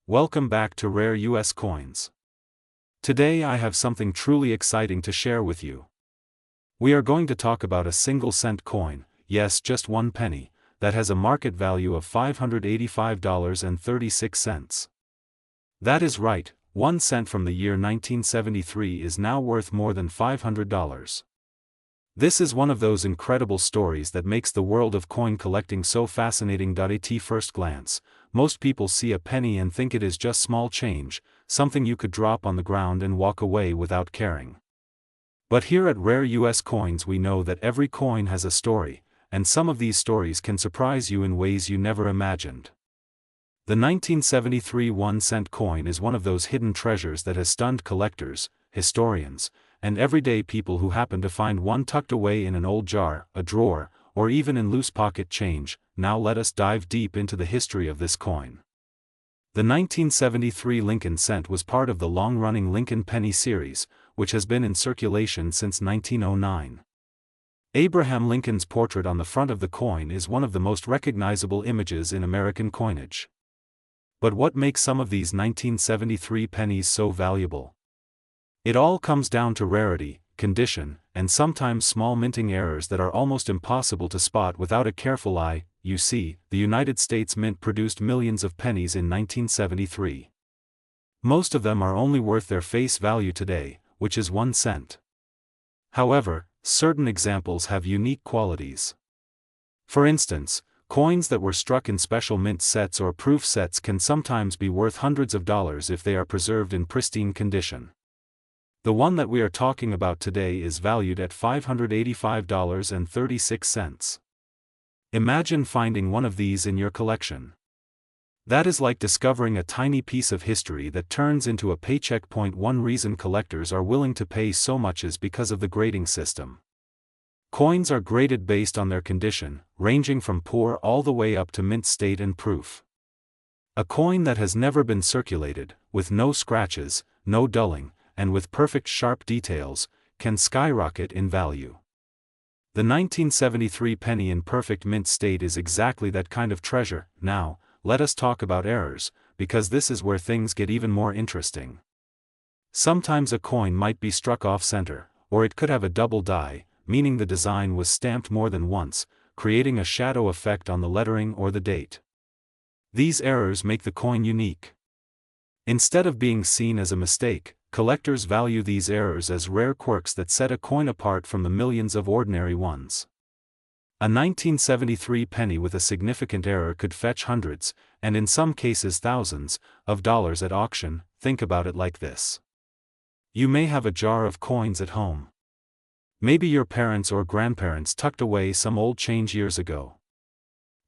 Welcome back to Rare US Coins. Today I have something truly exciting to share with you. We are going to talk about a single cent coin, yes, just 1 penny, that has a market value of $585.36. That is right, 1 cent from the year 1973 is now worth more than $500. This is one of those incredible stories that makes the world of coin collecting so fascinating. At first glance, most people see a penny and think it is just small change, something you could drop on the ground and walk away without caring. But here at Rare US Coins we know that every coin has a story, and some of these stories can surprise you in ways you never imagined. The 1973 1-cent coin is one of those hidden treasures that has stunned collectors, historians, and everyday people who happen to find one tucked away in an old jar, a drawer, or even in loose pocket change. Now let us dive deep into the history of this coin. The 1973 Lincoln cent was part of the long-running Lincoln penny series, which has been in circulation since 1909. Abraham Lincoln's portrait on the front of the coin is one of the most recognizable images in American coinage. But what makes some of these 1973 pennies so valuable? It all comes down to rarity, condition, and sometimes small minting errors that are almost impossible to spot without a careful eye. You see, the United States Mint produced millions of pennies in 1973. Most of them are only worth their face value today, which is 1 cent. However, certain examples have unique qualities. For instance, coins that were struck in special mint sets or proof sets can sometimes be worth hundreds of dollars if they are preserved in pristine condition. The one that we are talking about today is valued at $585.36. Imagine finding one of these in your collection. That is like discovering a tiny piece of history that turns into a paycheck. One reason collectors are willing to pay so much is because of the grading system. Coins are graded based on their condition, ranging from poor all the way up to mint state and proof. A coin that has never been circulated, with no scratches, no dulling, and with perfect sharp details, can skyrocket in value. The 1973 penny in perfect mint state is exactly that kind of treasure. Now, let us talk about errors, because this is where things get even more interesting. Sometimes a coin might be struck off-center, or it could have a double die, meaning the design was stamped more than once, creating a shadow effect on the lettering or the date. These errors make the coin unique. Instead of being seen as a mistake, collectors value these errors as rare quirks that set a coin apart from the millions of ordinary ones. A 1973 penny with a significant error could fetch hundreds, and in some cases thousands, of dollars at auction. Think about it like this. You may have a jar of coins at home. Maybe your parents or grandparents tucked away some old change years ago.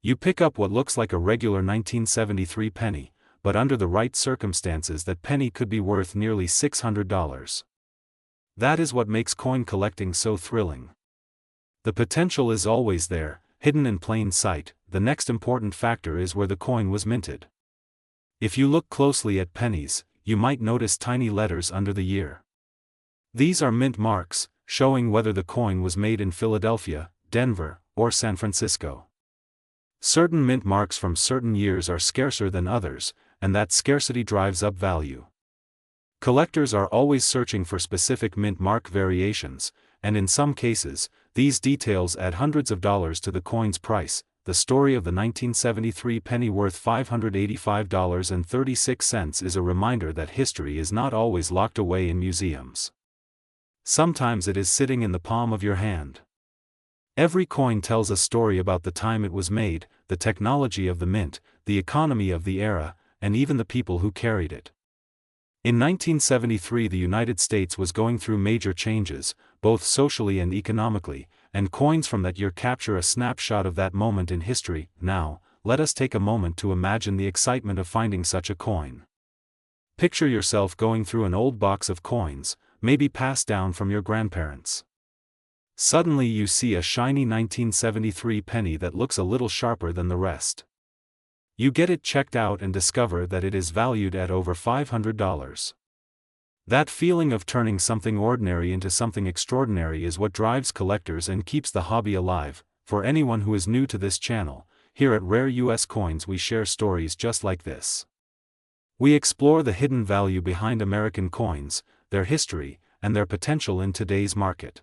You pick up what looks like a regular 1973 penny, but under the right circumstances that penny could be worth nearly $600. That is what makes coin collecting so thrilling. The potential is always there, hidden in plain sight. The next important factor is where the coin was minted. If you look closely at pennies, you might notice tiny letters under the year. These are mint marks, showing whether the coin was made in Philadelphia, Denver, or San Francisco. Certain mint marks from certain years are scarcer than others, and that scarcity drives up value. Collectors are always searching for specific mint mark variations, and in some cases, these details add hundreds of dollars to the coin's price. The story of the 1973 penny worth $585.36 is a reminder that history is not always locked away in museums. Sometimes it is sitting in the palm of your hand. Every coin tells a story about the time it was made, the technology of the mint, the economy of the era, and even the people who carried it. In 1973 the United States was going through major changes, both socially and economically, and coins from that year capture a snapshot of that moment in history. Now, let us take a moment to imagine the excitement of finding such a coin. Picture yourself going through an old box of coins, maybe passed down from your grandparents. Suddenly you see a shiny 1973 penny that looks a little sharper than the rest. You get it checked out and discover that it is valued at over $500. That feeling of turning something ordinary into something extraordinary is what drives collectors and keeps the hobby alive. For anyone who is new to this channel, here at Rare US Coins we share stories just like this. We explore the hidden value behind American coins, their history, and their potential in today's market.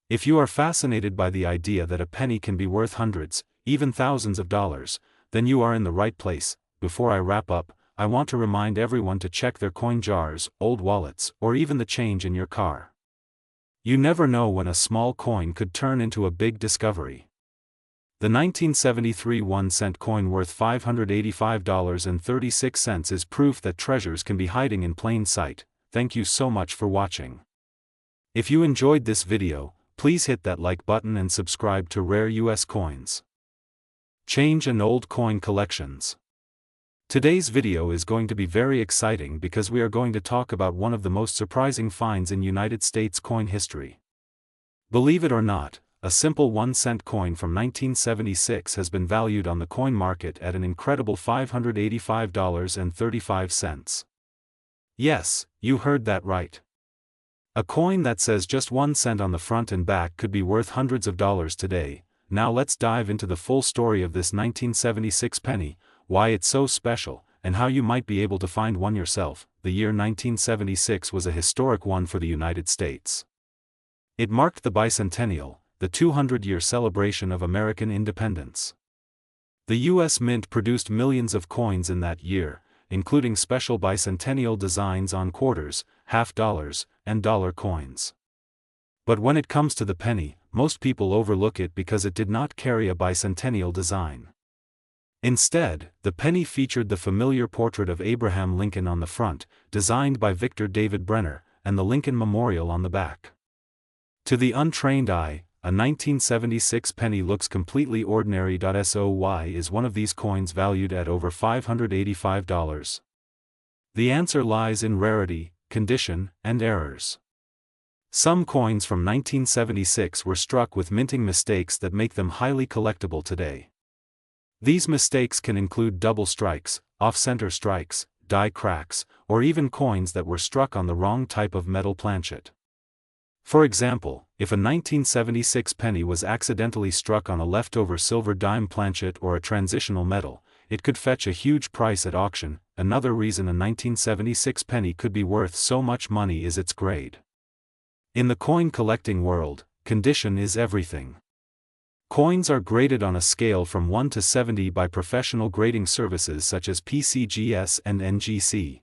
If you are fascinated by the idea that a penny can be worth hundreds, even thousands of dollars, then you are in the right place. Before I wrap up, I want to remind everyone to check their coin jars, old wallets, or even the change in your car. You never know when a small coin could turn into a big discovery. The 1973 1-cent coin worth $585.36 is proof that treasures can be hiding in plain sight. Thank you so much for watching. If you enjoyed this video, please hit that like button and subscribe to Rare US Coins. Change and old coin collections. Today's video is going to be very exciting because we are going to talk about one of the most surprising finds in United States coin history. Believe it or not, a simple 1-cent coin from 1976 has been valued on the coin market at an incredible $585.35. Yes, you heard that right. A coin that says just 1 cent on the front and back could be worth hundreds of dollars today. Now let's dive into the full story of this 1976 penny, why it's so special, and how you might be able to find one yourself. The year 1976 was a historic one for the United States. It marked the bicentennial, the 200-year celebration of American independence. The U.S. Mint produced millions of coins in that year, including special bicentennial designs on quarters, half dollars, and dollar coins. But when it comes to the penny, most people overlook it because it did not carry a bicentennial design. Instead, the penny featured the familiar portrait of Abraham Lincoln on the front, designed by Victor David Brenner, and the Lincoln Memorial on the back. To the untrained eye, a 1976 penny looks completely ordinary. So why is one of these coins valued at over $585? The answer lies in rarity, condition, and errors. Some coins from 1976 were struck with minting mistakes that make them highly collectible today. These mistakes can include double strikes, off-center strikes, die cracks, or even coins that were struck on the wrong type of metal planchet. For example, if a 1976 penny was accidentally struck on a leftover silver dime planchet or a transitional metal, it could fetch a huge price at auction. Another reason a 1976 penny could be worth so much money is its grade. In the coin collecting world, condition is everything. Coins are graded on a scale from 1 to 70 by professional grading services such as PCGS and NGC.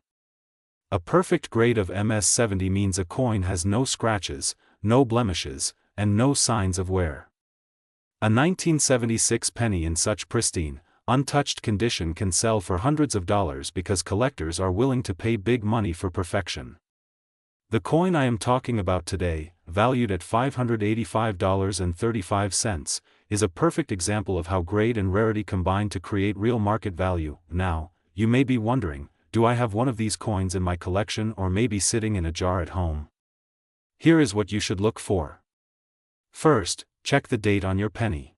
A perfect grade of MS70 means a coin has no scratches, no blemishes, and no signs of wear. A 1976 penny in such pristine, untouched condition can sell for hundreds of dollars because collectors are willing to pay big money for perfection. The coin I am talking about today, valued at $585.35, is a perfect example of how grade and rarity combine to create real market value. Now, you may be wondering, do I have one of these coins in my collection or maybe sitting in a jar at home? Here is what you should look for. First, check the date on your penny.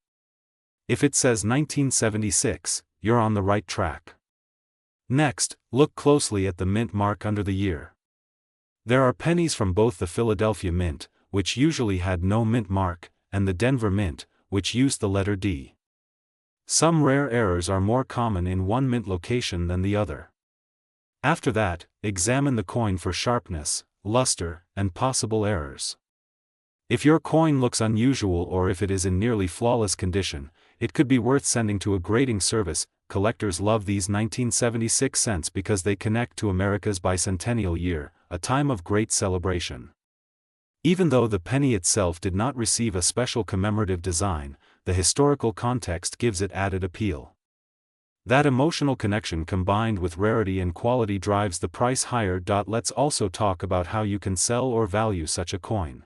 If it says 1976, you're on the right track. Next, look closely at the mint mark under the year. There are pennies from both the Philadelphia Mint, which usually had no mint mark, and the Denver Mint, which used the letter D. Some rare errors are more common in one mint location than the other. After that, examine the coin for sharpness, luster, and possible errors. If your coin looks unusual or if it is in nearly flawless condition, it could be worth sending to a grading service. Collectors love these 1976 cents because they connect to America's bicentennial year, a time of great celebration. Even though the penny itself did not receive a special commemorative design, the historical context gives it added appeal. That emotional connection combined with rarity and quality drives the price higher. Let's also talk about how you can sell or value such a coin.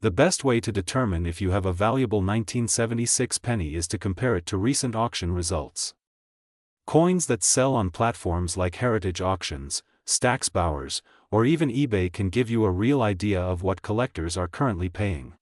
The best way to determine if you have a valuable 1976 penny is to compare it to recent auction results. Coins that sell on platforms like Heritage Auctions, Stax Bowers, or even eBay can give you a real idea of what collectors are currently paying.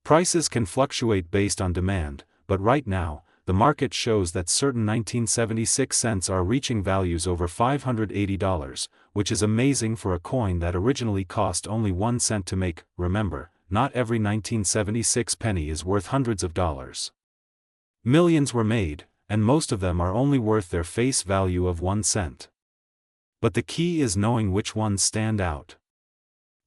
Prices can fluctuate based on demand, but right now, the market shows that certain 1976 cents are reaching values over $580, which is amazing for a coin that originally cost only 1 cent to make. Remember, not every 1976 penny is worth hundreds of dollars. Millions were made, and most of them are only worth their face value of 1 cent. But the key is knowing which ones stand out.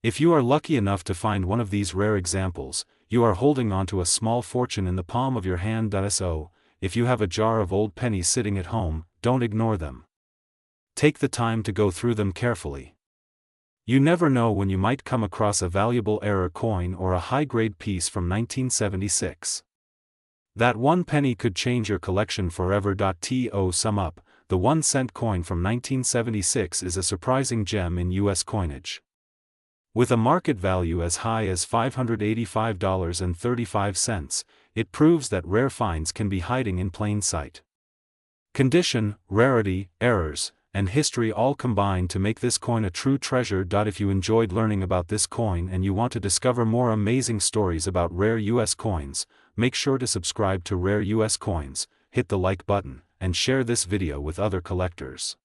If you are lucky enough to find one of these rare examples, you are holding onto a small fortune in the palm of your hand. So, if you have a jar of old pennies sitting at home, don't ignore them. Take the time to go through them carefully. You never know when you might come across a valuable error coin or a high-grade piece from 1976. That one penny could change your collection forever. To sum up, the 1-cent coin from 1976 is a surprising gem in U.S. coinage. With a market value as high as $585.35, it proves that rare finds can be hiding in plain sight. Condition, rarity, errors, and history all combine to make this coin a true treasure. If you enjoyed learning about this coin and you want to discover more amazing stories about rare U.S. coins, make sure to subscribe to Rare U.S. Coins, hit the like button, and share this video with other collectors.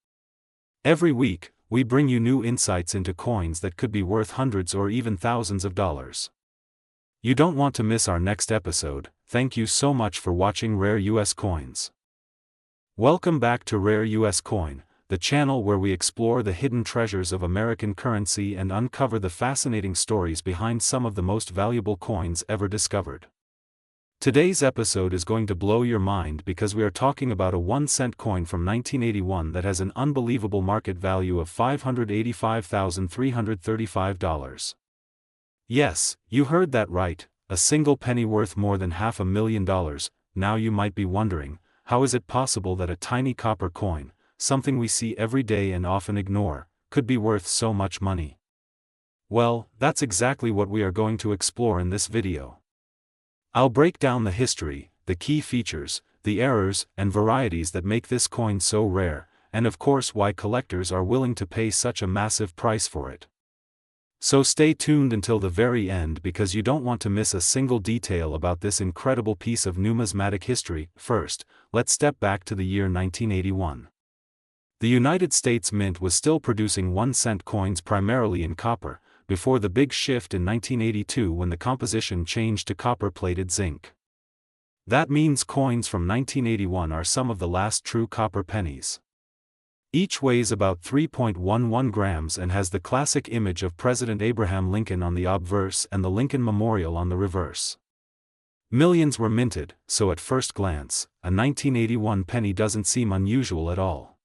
Every week, we bring you new insights into coins that could be worth hundreds or even thousands of dollars. You don't want to miss our next episode. Thank you so much for watching Rare U.S. Coins. Welcome back to Rare U.S. Coin, the channel where we explore the hidden treasures of American currency and uncover the fascinating stories behind some of the most valuable coins ever discovered. Today's episode is going to blow your mind because we are talking about a 1-cent coin from 1981 that has an unbelievable market value of $585,335. Yes, you heard that right, a single penny worth more than $500,000. Now you might be wondering, how is it possible that a tiny copper coin, something we see every day and often ignore, could be worth so much money? Well, that's exactly what we are going to explore in this video. I'll break down the history, the key features, the errors and varieties that make this coin so rare, and of course why collectors are willing to pay such a massive price for it. So stay tuned until the very end because you don't want to miss a single detail about this incredible piece of numismatic history. First, let's step back to the year 1981. The United States Mint was still producing 1-cent coins primarily in copper, before the big shift in 1982 when the composition changed to copper-plated zinc. That means coins from 1981 are some of the last true copper pennies. Each weighs about 3.11 grams and has the classic image of President Abraham Lincoln on the obverse and the Lincoln Memorial on the reverse. Millions were minted, so at first glance, a 1981 penny doesn't seem unusual at all.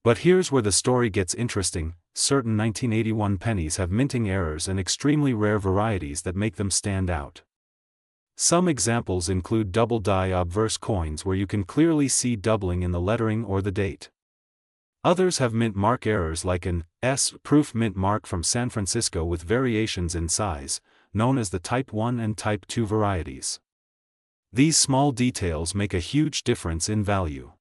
But here's where the story gets interesting. Certain 1981 pennies have minting errors and extremely rare varieties that make them stand out. Some examples include double-die obverse coins where you can clearly see doubling in the lettering or the date. Others have mint mark errors like an S-proof mint mark from San Francisco with variations in size, known as the Type 1 and Type 2 varieties. These small details make a huge difference in value.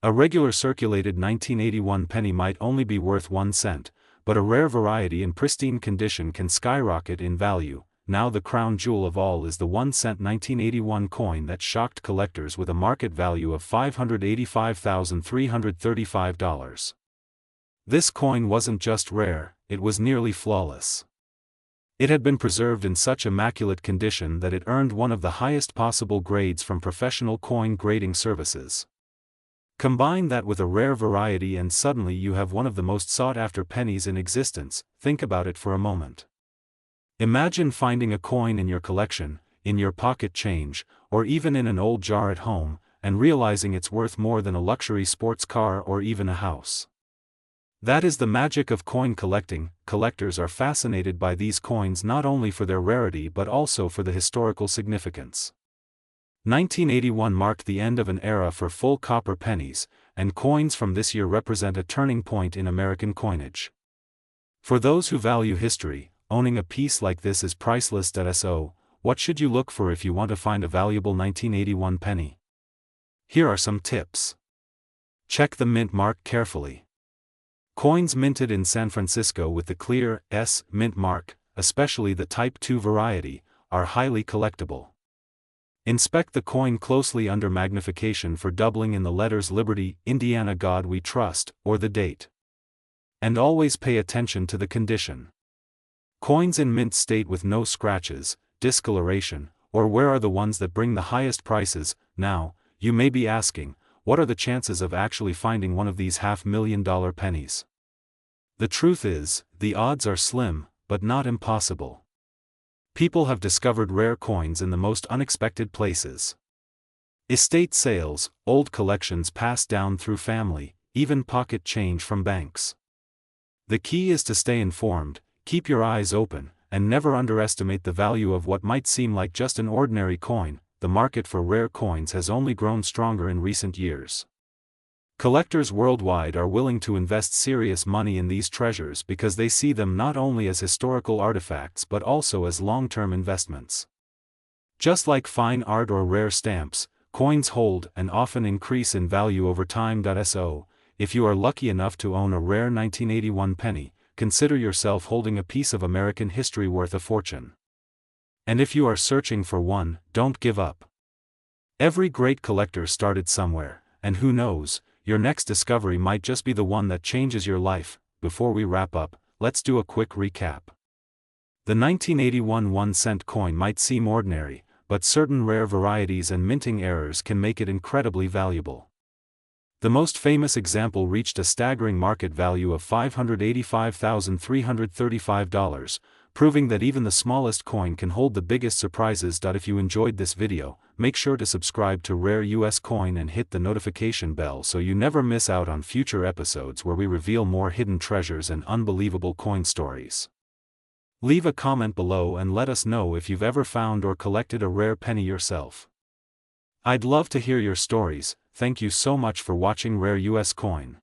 A regular circulated 1981 penny might only be worth 1 cent, but a rare variety in pristine condition can skyrocket in value. Now the crown jewel of all is the 1-cent 1981 coin that shocked collectors with a market value of $585,335. This coin wasn't just rare, it was nearly flawless. It had been preserved in such immaculate condition that it earned one of the highest possible grades from professional coin grading services. Combine that with a rare variety and suddenly you have one of the most sought-after pennies in existence. Think about it for a moment. Imagine finding a coin in your collection, in your pocket change, or even in an old jar at home, and realizing it's worth more than a luxury sports car or even a house. That is the magic of coin collecting. Collectors are fascinated by these coins not only for their rarity but also for the historical significance. 1981 marked the end of an era for full copper pennies, and coins from this year represent a turning point in American coinage. For those who value history, owning a piece like this is priceless. So, what should you look for if you want to find a valuable 1981 penny? Here are some tips. Check the mint mark carefully. Coins minted in San Francisco with the clear S mint mark, especially the Type 2 variety, are highly collectible. Inspect the coin closely under magnification for doubling in the letters Liberty, Indiana God We Trust, or the date. And always pay attention to the condition. Coins in mint state with no scratches, discoloration, or wear are the ones that bring the highest prices. Now, you may be asking, what are the chances of actually finding one of these $500,000 pennies? The truth is, the odds are slim, but not impossible. People have discovered rare coins in the most unexpected places. Estate sales, old collections passed down through family, even pocket change from banks. The key is to stay informed, keep your eyes open, and never underestimate the value of what might seem like just an ordinary coin. The market for rare coins has only grown stronger in recent years. Collectors worldwide are willing to invest serious money in these treasures because they see them not only as historical artifacts but also as long-term investments. Just like fine art or rare stamps, coins hold and often increase in value over time. So, if you are lucky enough to own a rare 1981 penny, consider yourself holding a piece of American history worth a fortune. And if you are searching for one, don't give up. Every great collector started somewhere, and who knows, your next discovery might just be the one that changes your life. Before we wrap up, let's do a quick recap. The 1981 1-cent coin might seem ordinary, but certain rare varieties and minting errors can make it incredibly valuable. The most famous example reached a staggering market value of $585,335, proving that even the smallest coin can hold the biggest surprises. If you enjoyed this video, make sure to subscribe to Rare US Coin and hit the notification bell so you never miss out on future episodes where we reveal more hidden treasures and unbelievable coin stories. Leave a comment below and let us know if you've ever found or collected a rare penny yourself. I'd love to hear your stories. Thank you so much for watching Rare US Coin.